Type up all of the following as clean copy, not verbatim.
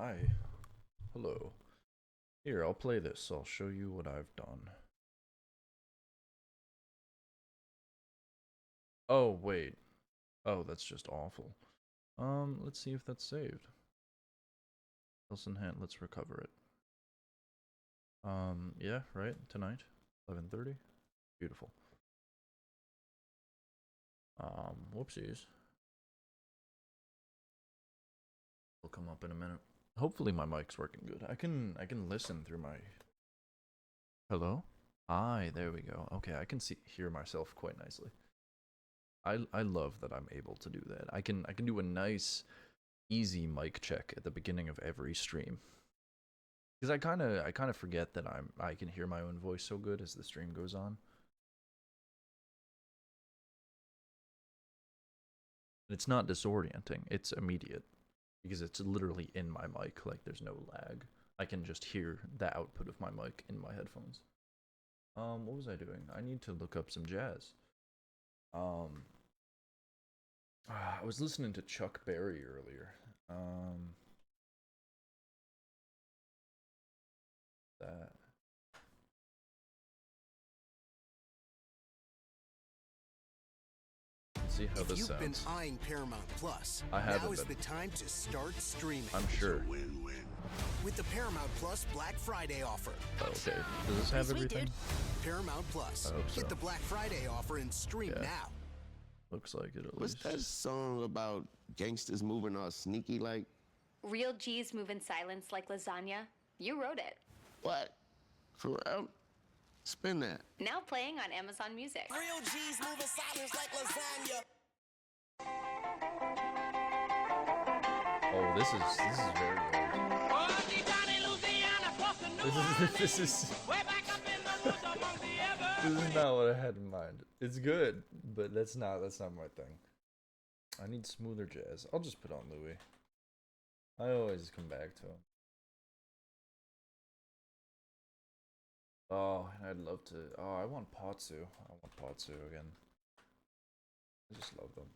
Hi. Hello. Here, I'll play this. I'll show you what I've done. Oh, wait. Oh, that's just awful. Let's see if that's saved. Wilson Hand, let's recover it. Yeah, right, tonight. 11:30. Beautiful. Whoopsies. Will come up in a minute. Hopefully my mic's working good. I can listen through my... Hello? Hi, there we go. Okay, I can hear myself quite nicely. I love that I'm able to do that. I can do a nice easy mic check at the beginning of every stream. Because I kind of forget that I can hear my own voice so good as the stream goes on. It's not disorienting, it's immediate. Because it's literally in my mic, like there's no lag. I can just hear the output of my mic in my headphones. What was I doing? I need to look up some jazz. I was listening to Chuck Berry earlier. That. Let's see how this sounds. If you've been eyeing Paramount Plus, I haven't now is been. the time to start streaming. I'm sure. Win-win. With the Paramount Plus Black Friday offer. Okay. Does this have everything? Paramount Plus. I hope so. Get the Black Friday offer and stream now. Looks like it at What's least. that song about gangsters moving all sneaky like? Real G's move in silence like lasagna. You wrote it. What? For real? Spin that. Now playing on Amazon Music. Real G's move in silence like lasagna. Oh, this is very old. This is not what I had in mind. It's good, but that's not my thing. I need smoother jazz. I'll just put on Louis. I always come back to him. Oh, and I'd love to. Oh, I want Potsu. I want Potsu again. I just love them.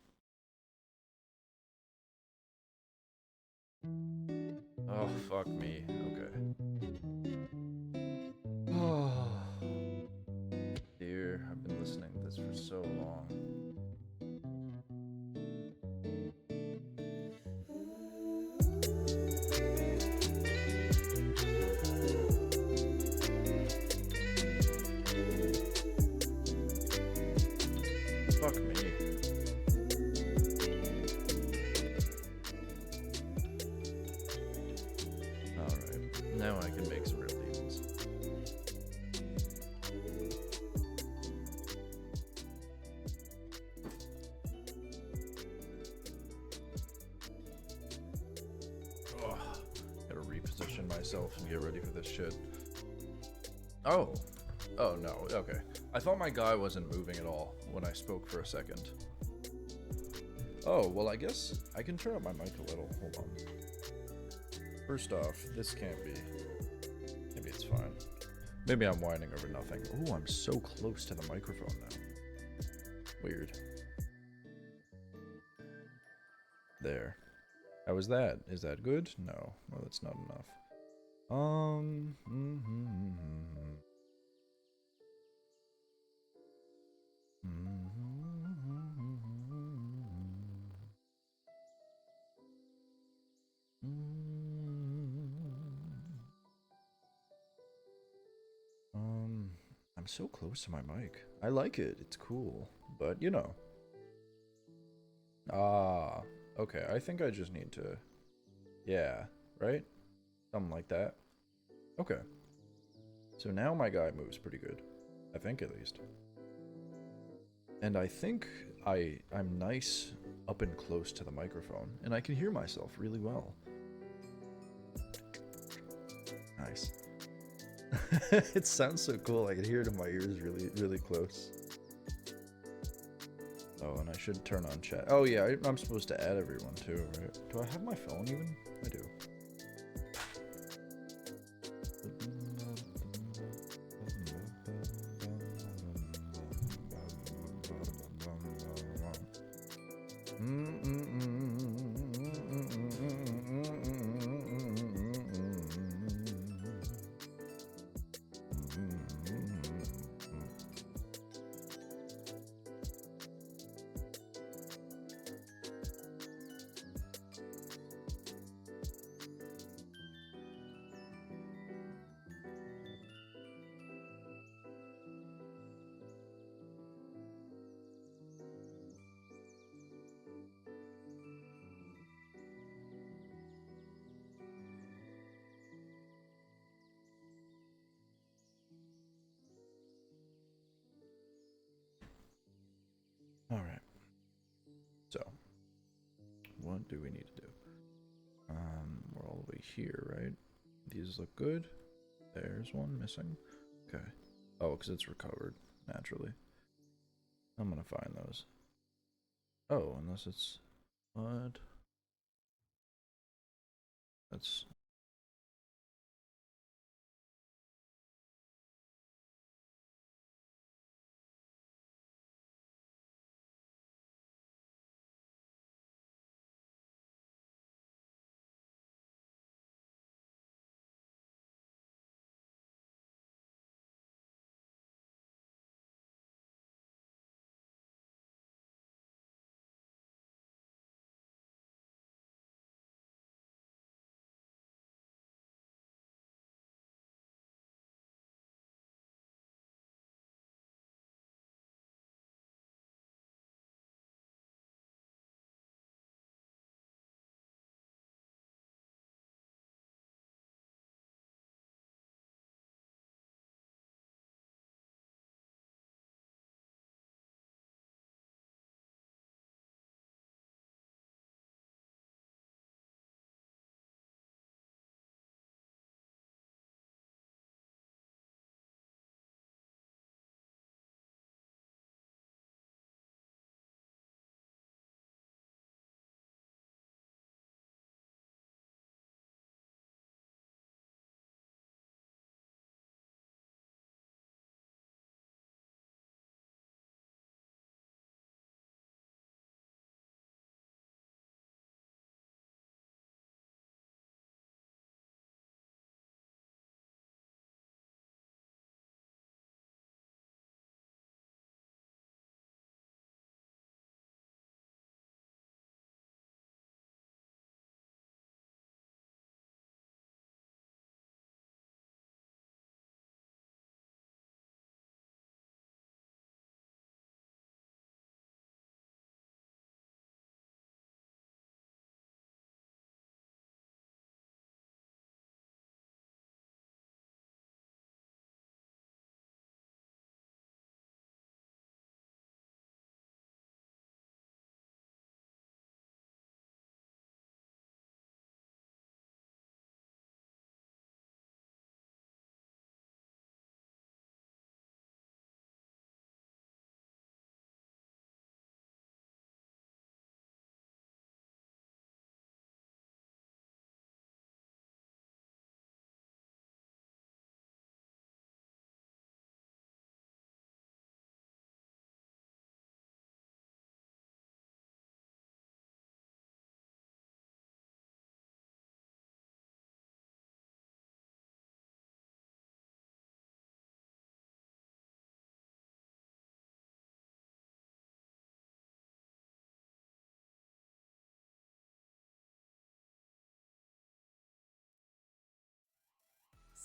Oh, fuck me. Okay. Oh, dear. I've been listening to this for so long. Fuck me. Alright, now I can make some real deals. Oh, gotta reposition myself and get ready for this shit. Oh. Oh no, okay. I thought my guy wasn't moving at all when I spoke for a second. Oh, well I guess I can turn up my mic a little. Hold on. First off, this can't be. Maybe it's fine. Maybe I'm whining over nothing. Oh, I'm so close to the microphone now. Weird. There. How was that? Is that good? No. Well, that's not enough. I'm so close to my mic. I like it. It's cool. But, you know. Ah, okay. I think I just need to... Yeah, right? Something like that. Okay. So now my guy moves pretty good. I think, at least. And I think I'm nice up and close to the microphone. And I can hear myself really well. Nice. It sounds so cool. I can hear it in my ears really close. Oh, and I should turn on chat. Oh yeah, I'm supposed to add everyone too, right? Do I have my phone even? I do. do we need to do? We're all the way here, right? These look good. There's one missing. Okay. Oh, because it's recovered naturally. I'm gonna find those. Oh, unless it's what? That's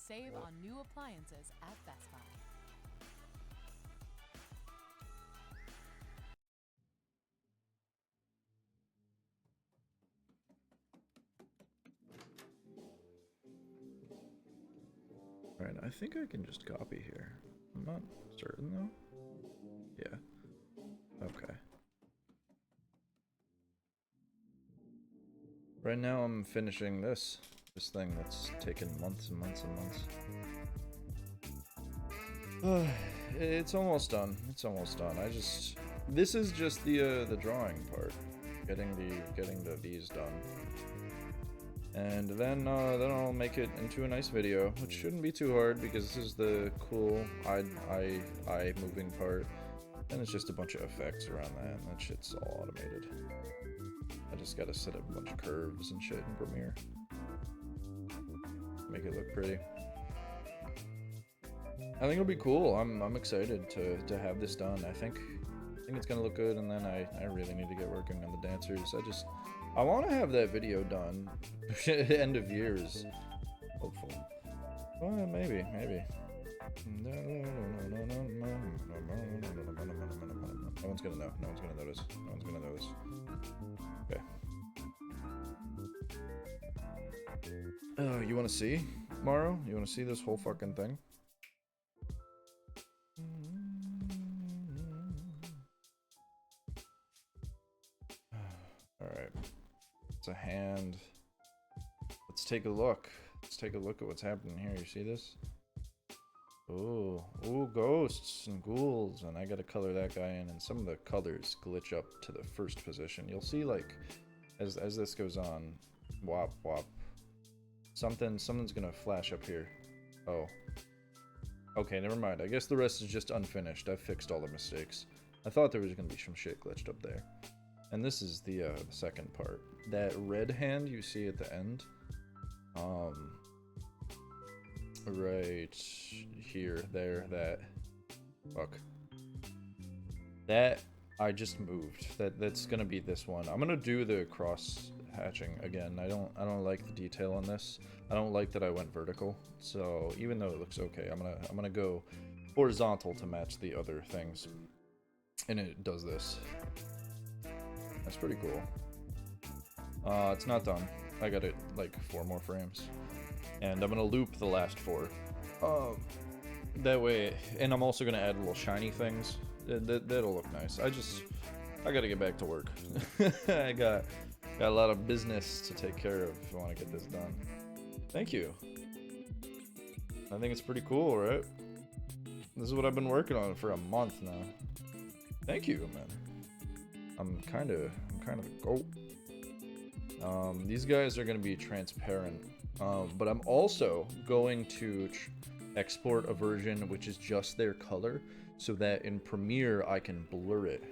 Save on new appliances at Best Buy. Alright, I think I can just copy here. I'm not certain though. Yeah. Okay. Right now I'm finishing this thing that's taken months and months and months. It's almost done. It's almost done. This is just the drawing part. Getting the these done. And then I'll make it into a nice video, which shouldn't be too hard because this is the cool eye moving part. And it's just a bunch of effects around that, and that shit's all automated. I just gotta set up a bunch of curves and shit in Premiere. Make it look pretty. I think it'll be cool. I'm excited to have this done. I think it's gonna look good, and then I really need to get working on the dancers. I want to have that video done end of years, hopefully. Well, maybe. No one's gonna know. No one's gonna notice. No one's gonna notice. Okay. You want to see, Morrow? You want to see this whole fucking thing? Alright. take a look. Let's take a look at what's happening here. You see this? Oh, ooh, ghosts and ghouls, and I gotta color that guy in, and some of the colors glitch up to the first position. You'll see, like, as this goes on, wop wop, something's gonna flash up here. Oh, okay, never mind. I guess the rest is just unfinished. I've fixed all the mistakes. I thought there was gonna be some shit glitched up there. And this is the second part. That red hand you see at the end, right here, there, that, fuck. That I just moved. That's gonna be this one. I'm gonna do the cross hatching again. I don't like the detail on this. I don't like that I went vertical. So even though it looks okay, I'm gonna go horizontal to match the other things. And it does this. That's pretty cool. It's not done. I got it like 4 more frames. And I'm gonna loop the last 4. That way, and I'm also gonna add little shiny things. That'll look nice. I gotta get back to work. I got a lot of business to take care of if I want to get this done. Thank you. I think it's pretty cool, right? This is what I've been working on for a month now. Thank you, man. I'm kind of a goat. These guys are gonna be transparent, but I'm also going to export a version which is just their color, so that in Premiere I can blur it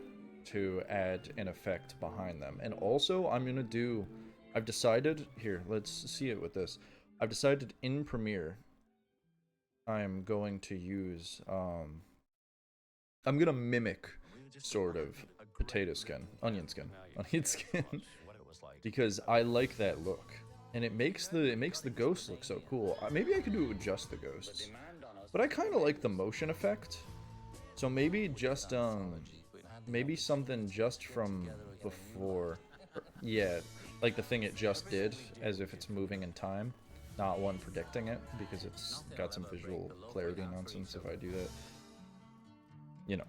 to add an effect behind them. And also I've decided, here, let's see it with this. I've decided in Premiere I am going to use, I'm gonna mimic sort of onion skin, because I like that look, and it makes the ghosts look so cool. Maybe I could do it with just the ghosts, but I kind of like the motion effect. So maybe just maybe something just from before, yeah, like the thing it just did, as if it's moving in time, not one predicting it, because it's got some visual clarity nonsense if I do that, you know.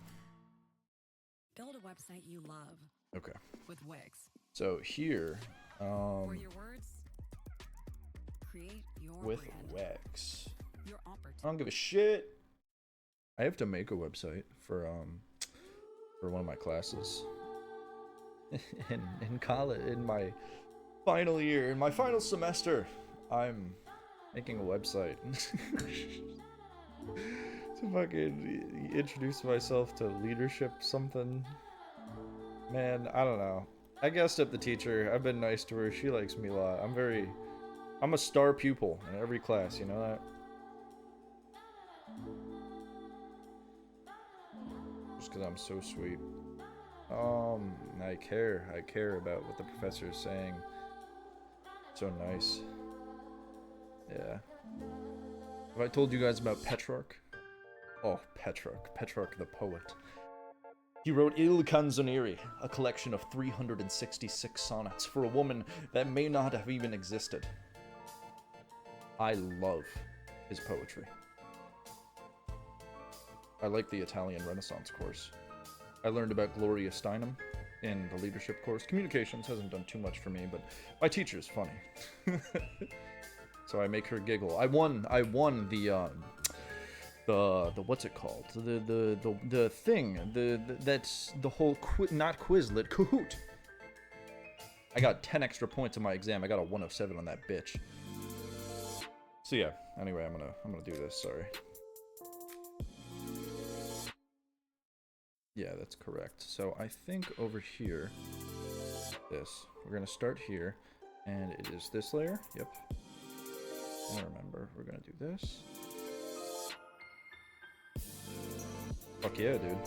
Build a website you love. Okay. With Wix. So here, For your words, create your with brand. Wix, Your opportunity. I don't give a shit. I have to make a website for one of my classes in college, in my final year, in my final semester. I'm making a website to fucking introduce myself to leadership something. Man, I don't know. I gassed up the teacher. I've been nice to her. She likes me a lot. I'm a star pupil in every class, you know that? Just because I'm so sweet. I care about what the professor is saying. So nice. Yeah. Have I told you guys about Petrarch? Oh, Petrarch the poet. He wrote Il Canzoniere, a collection of 366 sonnets for a woman that may not have even existed. I love his poetry. I like the Italian Renaissance course. I learned about Gloria Steinem in the leadership course. Communications hasn't done too much for me, but my teacher's funny. So I make her giggle. I won the what's it called? The thing. That's the whole not Quizlet, Kahoot. I got 10 extra points on my exam. I got a 107 on that bitch. So yeah, anyway, I'm gonna do this, sorry. Yeah, that's correct. So I think over here, we're gonna start here, and it is this layer. Yep. I remember. We're gonna do this. Fuck yeah, dude.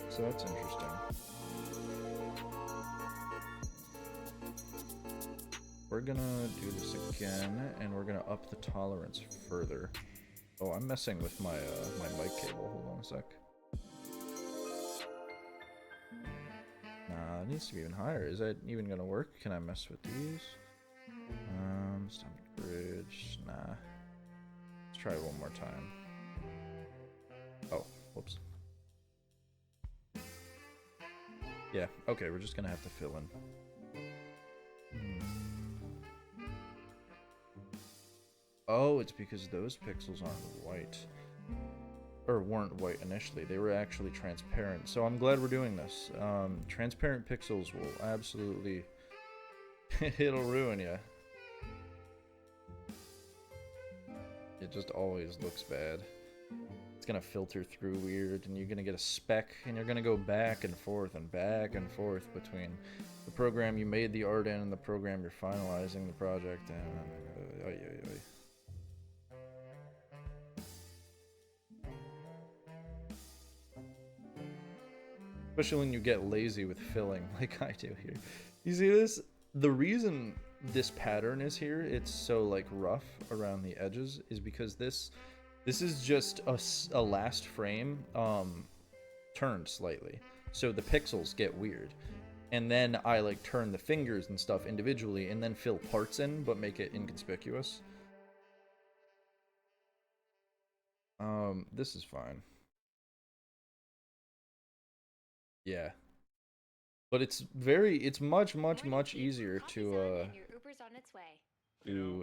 So that's interesting. We're gonna do this again, and we're gonna up the tolerance further. Oh, I'm messing with my my mic cable. Hold on a sec. Nah, it needs to be even higher. Is that even gonna work? Can I mess with these? Stomach bridge. Nah. Let's try it one more time. Oh, whoops. Yeah, okay, we're just gonna have to fill in. Oh, it's because those pixels aren't white. Or weren't white initially. They were actually transparent. So I'm glad we're doing this. Transparent pixels will absolutely... it'll ruin you. It just always looks bad. It's gonna filter through weird, and you're gonna get a speck, and you're gonna go back and forth between the program you made the art in and the program you're finalizing the project in. Especially when you get lazy with filling like I do here. You see this? The reason this pattern is here, it's so like rough around the edges, is because this is just a last frame turned slightly. So the pixels get weird. And then I like turn the fingers and stuff individually and then fill parts in but make it inconspicuous. This is fine. Yeah. But it's much easier to Your Uber's on its way.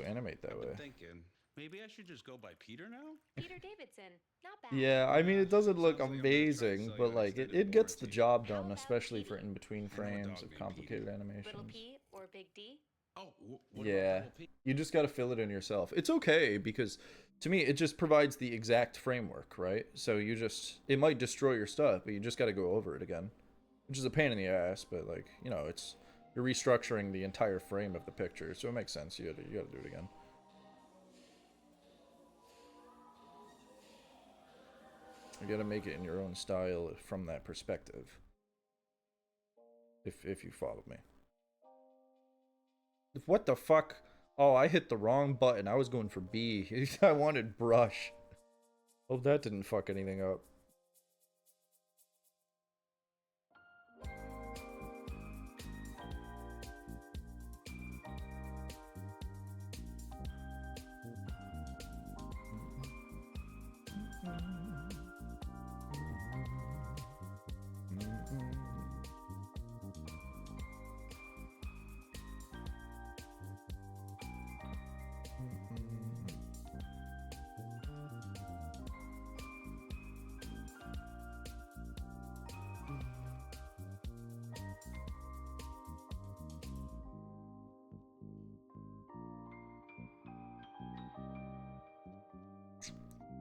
animate that way. Thinking, maybe I should just go by Peter now? Peter Davidson. Not bad. Yeah, I mean, it doesn't look Sounds like I'm gonna try to amazing, sell but you like extended it gets the warranty. job How done, about especially for Petey? in between I know a frames dog of named complicated Little animations. P or Big D? Oh, what Yeah, about Little P? you just got to fill it in yourself. It's okay because to me it just provides the exact framework, right? So you just it might destroy your stuff, but you just got to go over it again, which is a pain in the ass. But like it's you're restructuring the entire frame of the picture, so it makes sense. You got to do it again. You got to make it in your own style from that perspective. If you follow me. What the fuck? Oh, I hit the wrong button. I was going for B. I wanted brush. Hope that didn't fuck anything up.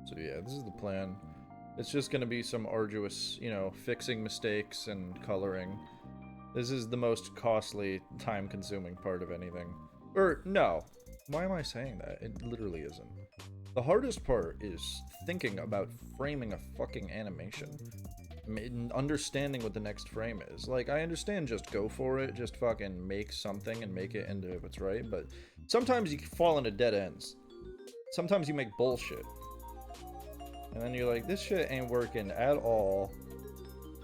So yeah, this is the plan. It's just gonna be some arduous, fixing mistakes and coloring. This is the most costly, time-consuming part of anything. Or, no. Why am I saying that? It literally isn't. The hardest part is thinking about framing a fucking animation. Understanding what the next frame is. Like, I understand just go for it, just fucking make something and make it into what's right, but sometimes you fall into dead ends. Sometimes you make bullshit. And then you're like, this shit ain't working at all.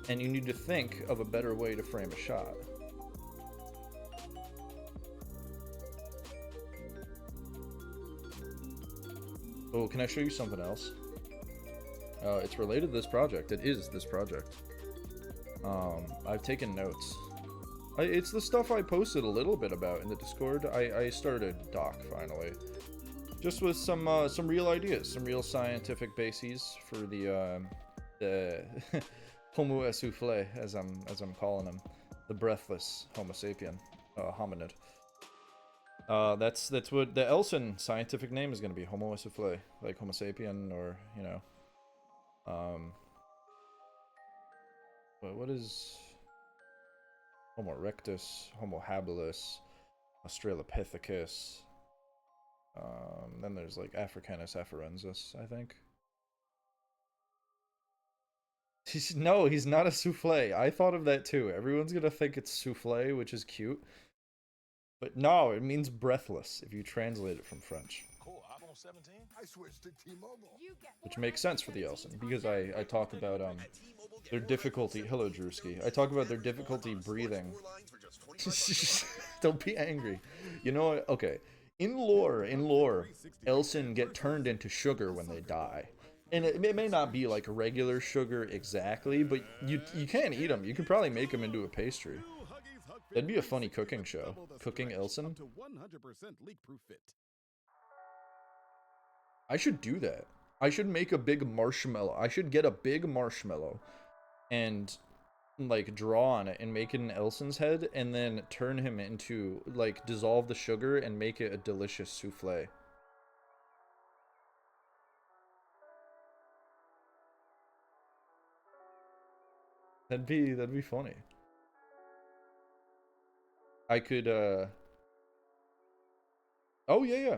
And you need to think of a better way to frame a shot. Oh, can I show you something else? It's related to this project. It is this project. I've taken notes. It's the stuff I posted a little bit about in the Discord. I started a doc finally. Just with some real ideas, some real scientific bases for the Homo essoufflé, as I'm calling him, the breathless Homo sapien, hominid. That's what the Elson scientific name is going to be, Homo essoufflé, like Homo sapien, or what is Homo erectus, Homo habilis, Australopithecus. Then there's like Africanus afarensis, I think. No, he's not a souffle. I thought of that too. Everyone's gonna think it's souffle, which is cute. But no, it means breathless if you translate it from French. Cool. iPhone 17. I switched to T-Mobile. Which makes sense for the Elson, because I talk about their difficulty. Hello, Drewski. I talk about their difficulty breathing. Don't be angry. You know what? Okay. In lore, Elson get turned into sugar when they die. And it may not be like regular sugar exactly, but you can eat them. You could probably make them into a pastry. That'd be a funny cooking show. Cooking Elson. I should do that. I should make a big marshmallow. I should get a big marshmallow and like draw on it and make it an Elson's head and then turn him into like dissolve the sugar and make it a delicious souffle. That'd be funny. I could oh yeah.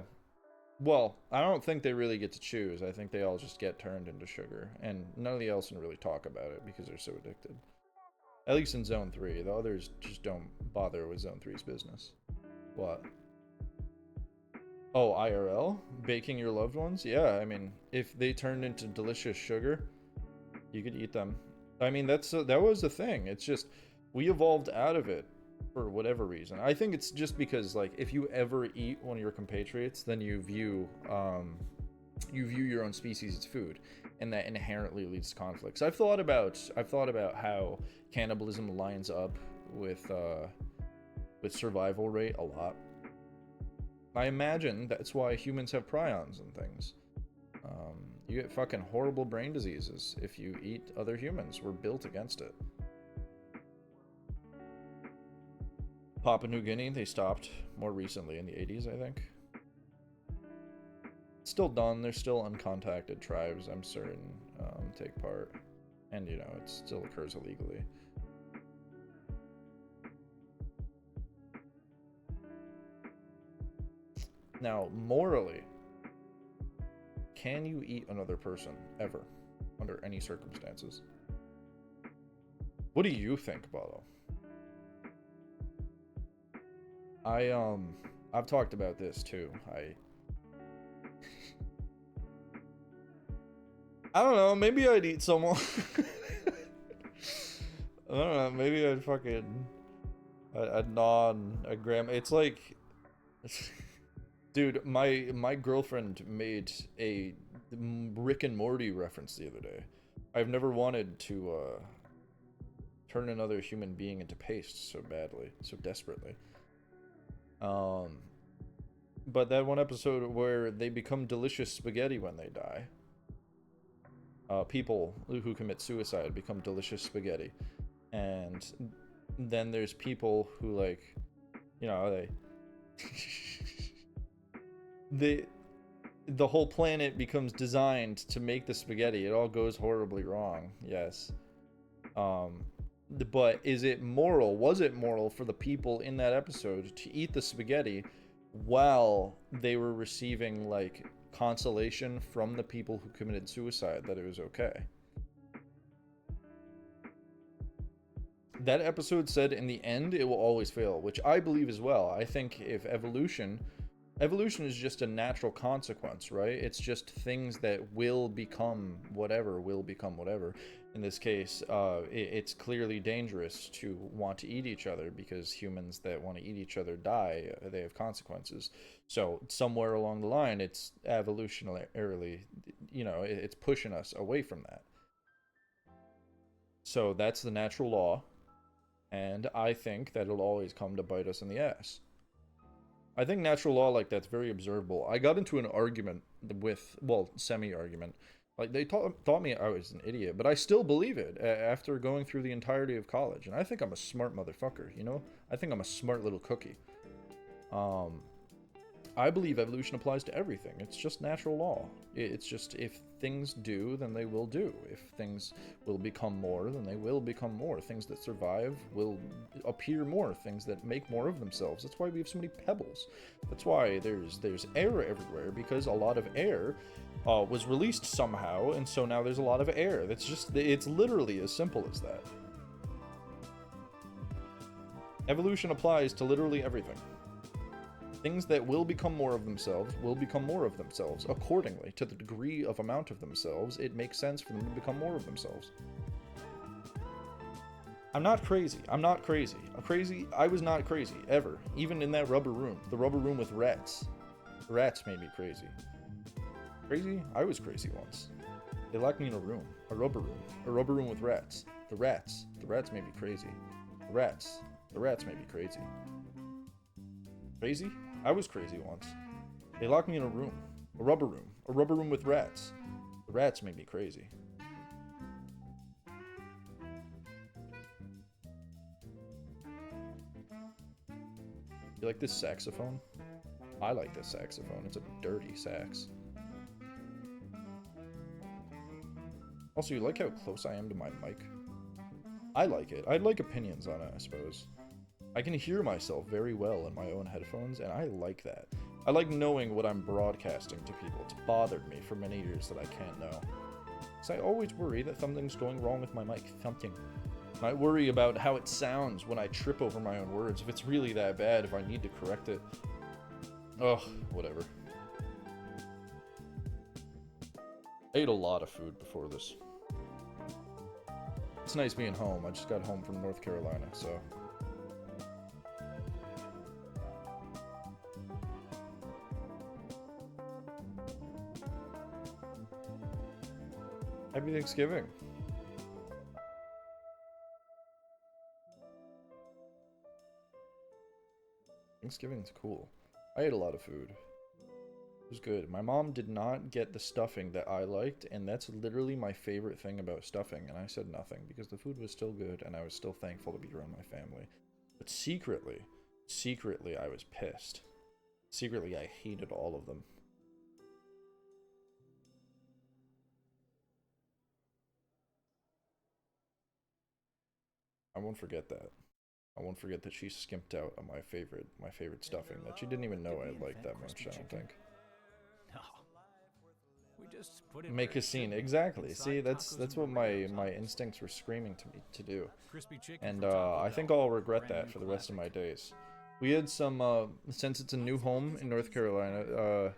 Well, I don't think they really get to choose. I think they all just get turned into sugar, and none of the Elson really talk about it because they're so addicted. At least in Zone 3. The others just don't bother with Zone 3's business. What? Oh, IRL? Baking your loved ones? Yeah, I mean, if they turned into delicious sugar, you could eat them. I mean, that was the thing. It's just, we evolved out of it for whatever reason. I think it's just because, like, if you ever eat one of your compatriots, then you view your own species as food, and that inherently leads to conflicts. I've thought about how cannibalism lines up with survival rate a lot. I imagine that's why humans have prions and things. You get fucking horrible brain diseases if you eat other humans. We're built against it. Papua New Guinea, they stopped more recently in the 80s, I think. It's still done. There's still uncontacted tribes, I'm certain, take part. And, you know, it still occurs illegally. Now, morally, can you eat another person ever, under any circumstances? What do you think, Balo? I've talked about this too. I don't know, maybe I'd eat someone. I don't know, maybe I'd gnaw on a gram. It's like, dude, my girlfriend made a Rick and Morty reference the other day. I've never wanted to turn another human being into paste so badly, so desperately. But that one episode where they become delicious spaghetti when they die. People who commit suicide become delicious spaghetti. And then there's people who, like, you know, the whole planet becomes designed to make the spaghetti. It all goes horribly wrong. Yes. But is it moral? Was it moral for the people in that episode to eat the spaghetti while they were receiving, like, consolation from the people who committed suicide that it was okay? That episode said in the end it will always fail, which I believe as well. I think if evolution is just a natural consequence, right? It's just things that will become whatever. In this case, it's clearly dangerous to want to eat each other because humans that want to eat each other die. They have consequences. So somewhere along the line, it's evolutionarily, you know, it's pushing us away from that. So that's the natural law. And I think that it'll always come to bite us in the ass. I think natural law like that's very observable. I got into an argument with, well, semi-argument. Like, they thought me I was an idiot, but I still believe it after going through the entirety of college. And I think I'm a smart motherfucker, you know? I think I'm a smart little cookie. I believe evolution applies to everything. It's just natural law. It's just if things do, then they will do. If things will become more, then they will become more. Things that survive will appear more. Things that make more of themselves. That's why we have so many pebbles. That's why there's air everywhere, because a lot of air was released somehow, and so now there's a lot of air. It's literally as simple as that. Evolution applies to literally everything. Things that will become more of themselves will become more of themselves accordingly to the degree of amount of themselves. It makes sense for them to become more of themselves. I'm not crazy. I was not crazy ever. Even in that rubber room, the rubber room with rats. The rats made me crazy. Crazy? I was crazy once. They locked me in a rubber room with rats. The rats made me crazy. The rats made me crazy. Crazy? I was crazy once. They locked me in a room A rubber room. A rubber room with rats. The rats made me crazy. You like this saxophone? I like this saxophone. It's a dirty sax. Also, you like how close I am to my mic? I like it. I'd like opinions on it, I suppose. I can hear myself very well in my own headphones, and I like that. I like knowing what I'm broadcasting to people. It's bothered me for many years that I can't know. Because I always worry that something's going wrong with my mic. Something. I worry about how it sounds when I trip over my own words. If it's really that bad, if I need to correct it. Ugh, whatever. I ate a lot of food before this. It's nice being home. I just got home from North Carolina, so... Happy Thanksgiving. Thanksgiving's cool. I ate a lot of food. It was good. My mom did not get the stuffing that I liked, and that's literally my favorite thing about stuffing, and I said nothing because the food was still good and I was still thankful to be around my family. But secretly, I was pissed. Secretly, I hated all of them. I won't forget that. I won't forget that she skimped out on my favorite stuffing that she didn't even know I liked that much, I don't think. No. We just put it Make a scene, exactly. See, that's what my instincts were screaming to me to do. And I think I'll regret that for the rest of my days. We had some since it's a new home in North Carolina,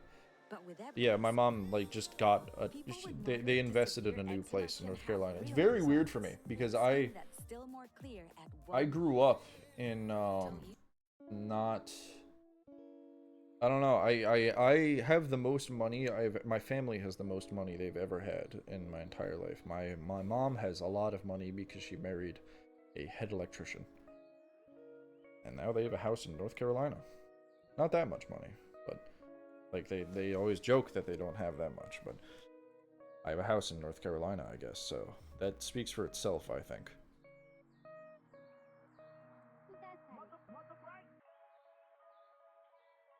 yeah, my mom like just got they invested in a new place in North Carolina. It's very weird for me because I grew up in not, I don't know, I have the most money. My family has the most money they've ever had in my entire life. My mom has a lot of money because she married a head electrician. And now they have a house in North Carolina. Not that much money, but like they always joke that they don't have that much, but I have a house in North Carolina, I guess, so that speaks for itself, I think.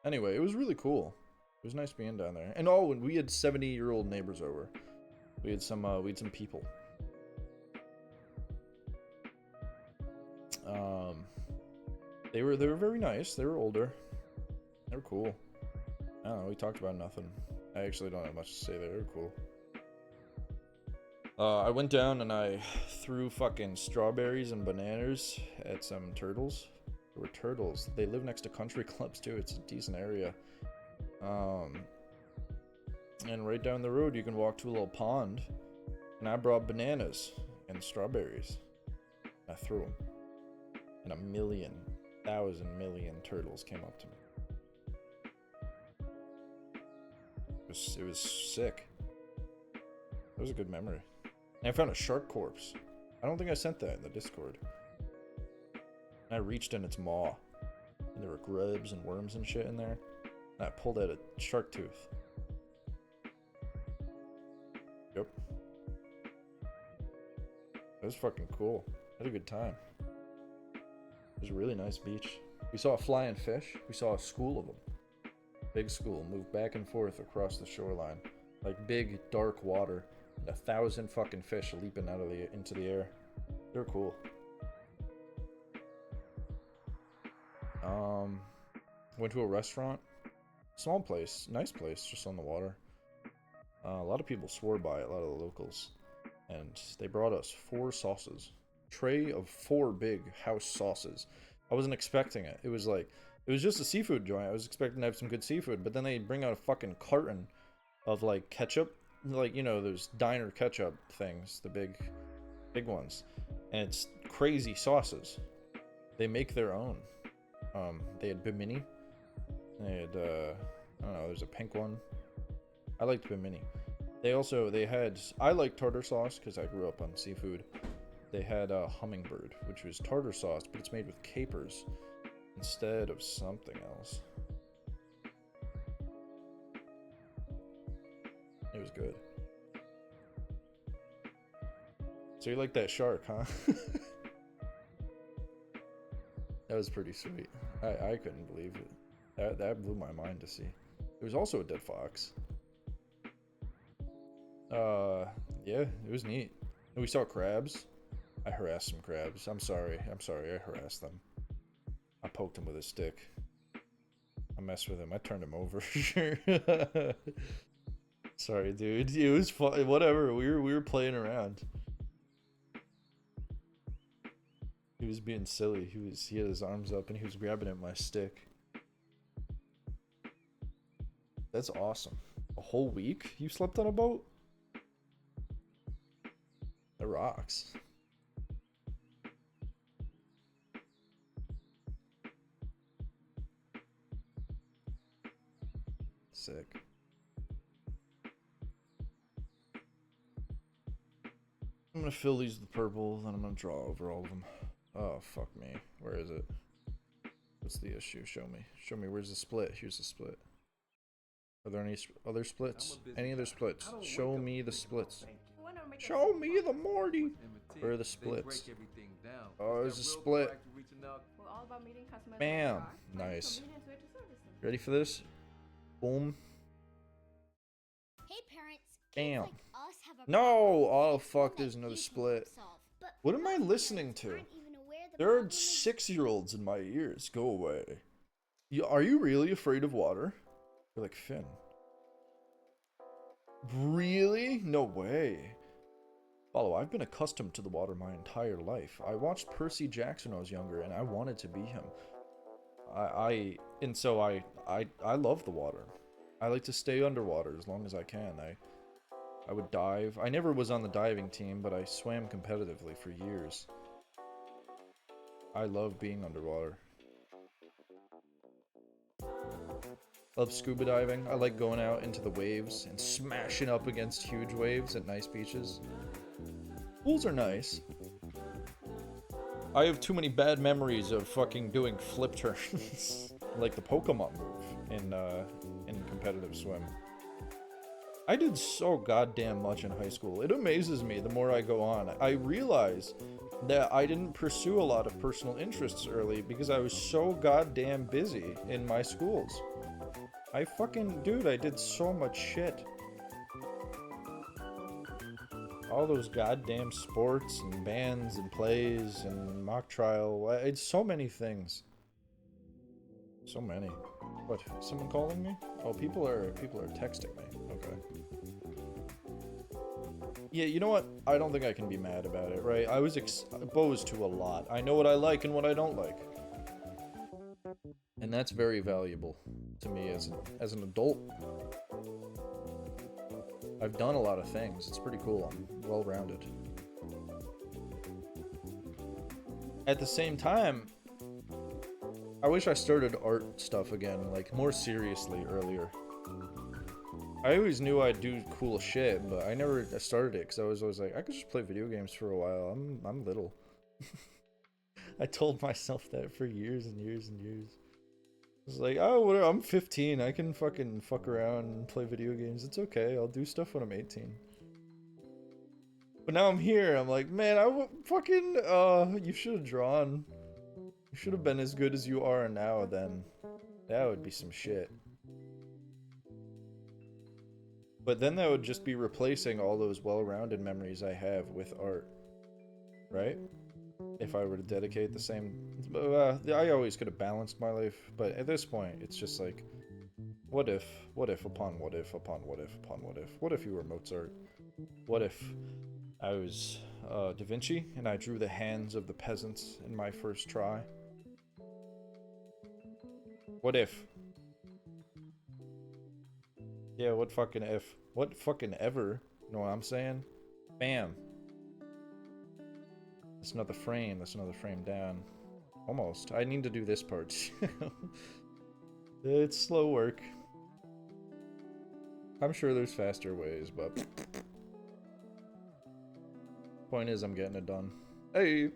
Anyway, it was really cool. It was nice being down there. And oh, and we had 70-year-old neighbors over. We had some people. They were very nice. They were older. They were cool. I don't know, we talked about nothing. I actually don't have much to say there. They were cool. I went down and I threw fucking strawberries and bananas at some turtles. There were turtles. They live next to country clubs too. It's a decent area. And right down the road you can walk to a little pond. And I brought bananas and strawberries. I threw them. And 1,000,000,000 turtles came up to me. It was sick. It was a good memory. And I found a shark corpse. I don't think I sent that in the Discord. And I reached in its maw. And there were grubs and worms and shit in there. And I pulled out a shark tooth. Yep. It was fucking cool. I had a good time. It was a really nice beach. We saw a flying fish. We saw a school of them. Big school move back and forth across the shoreline. Like big, dark water. And 1,000 fucking fish leaping out of into the air. They're cool. Went to a restaurant. Small place. Nice place. Just on the water. A lot of people swore by it. A lot of the locals. And they brought us 4 sauces. Tray of 4 big house sauces. I wasn't expecting it. It was just a seafood joint. I was expecting to have some good seafood, but then they bring out a fucking carton of like ketchup, like, you know, those diner ketchup things, the big ones, and it's crazy sauces. They make their own. They had bimini. They had I don't know. There's a pink one. I liked bimini. I like tartar sauce because I grew up on seafood. They had hummingbird, which was tartar sauce, but it's made with capers instead of something else. It was good. So you like that shark, huh? That was pretty sweet. I couldn't believe it. That blew my mind to see. There was also a dead fox. Yeah, it was neat. And we saw crabs. I harassed some crabs. I'm sorry, I harassed them. I poked him with a stick. I messed with him. I turned him over for sure. Sorry, dude. It was fun. Whatever. We were playing around. He was being silly. He had his arms up and he was grabbing at my stick. That's awesome. A whole week you slept on a boat? That rocks. Sick. I'm gonna fill these with purple, then I'm gonna draw over all of them. Oh, fuck me. Where is it? What's the issue? Show me. Show me. Where's the split? Here's the split. Are there any other splits? Any other splits? Show me the splits. Show me the Morty. Where are the splits? Oh, there's a split. Bam. Nice. Ready for this? Boom. Hey parents, Bam. like us have a No! Oh, fuck, problem there's that another you can split. solve, but What am I most listening parents to? aren't even aware the There are problem is- 6-year-olds in my ears. Go away. Are you really afraid of water? You're like Finn. Really? No way. Follow, I've been accustomed to the water my entire life. I watched Percy Jackson when I was younger, and I wanted to be him. I love the water. I like to stay underwater as long as I can. I would dive. I never was on the diving team, but I swam competitively for years. I love being underwater. Love scuba diving. I like going out into the waves and smashing up against huge waves at nice beaches. Pools are nice. I have too many bad memories of fucking doing flip turns. Like the Pokemon move in competitive swim. I did so goddamn much in high school. It amazes me the more I go on. I realize that I didn't pursue a lot of personal interests early because I was so goddamn busy in my schools. Dude, I did so much shit. All those goddamn sports and bands and plays and mock trial. It's so many things. So many. What? Someone calling me? Oh, people are texting me. Okay. Yeah, you know what? I don't think I can be mad about it, right? I was exposed to a lot. I know what I like and what I don't like. And that's very valuable to me as an adult. I've done a lot of things. It's pretty cool. I'm well-rounded. At the same time, I wish I started art stuff again, like more seriously earlier. I always knew I'd do cool shit, but I never started it because I was always like, I could just play video games for a while. I'm little. I told myself that for years and years and years. It's like, oh, whatever, I'm 15. I can fucking fuck around and play video games. It's okay. I'll do stuff when I'm 18. But now I'm here. I'm like, man, you should have drawn. You should have been as good as you are now then. That would be some shit. But then that would just be replacing all those well-rounded memories I have with art. Right? If I were to dedicate the same... I always could have balanced my life, but at this point, it's just like... What if upon what if upon what if upon what if? What if you were Mozart? What if I was Da Vinci and I drew the hands of the peasants in my first try? What if? Yeah, what fucking if? What fucking ever? You know what I'm saying? Bam. That's another frame. That's another frame down. Almost. I need to do this part. It's slow work. I'm sure there's faster ways, but... Point is, I'm getting it done. Hey!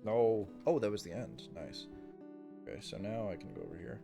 No. Oh, that was the end. Nice. Okay, so now I can go over here.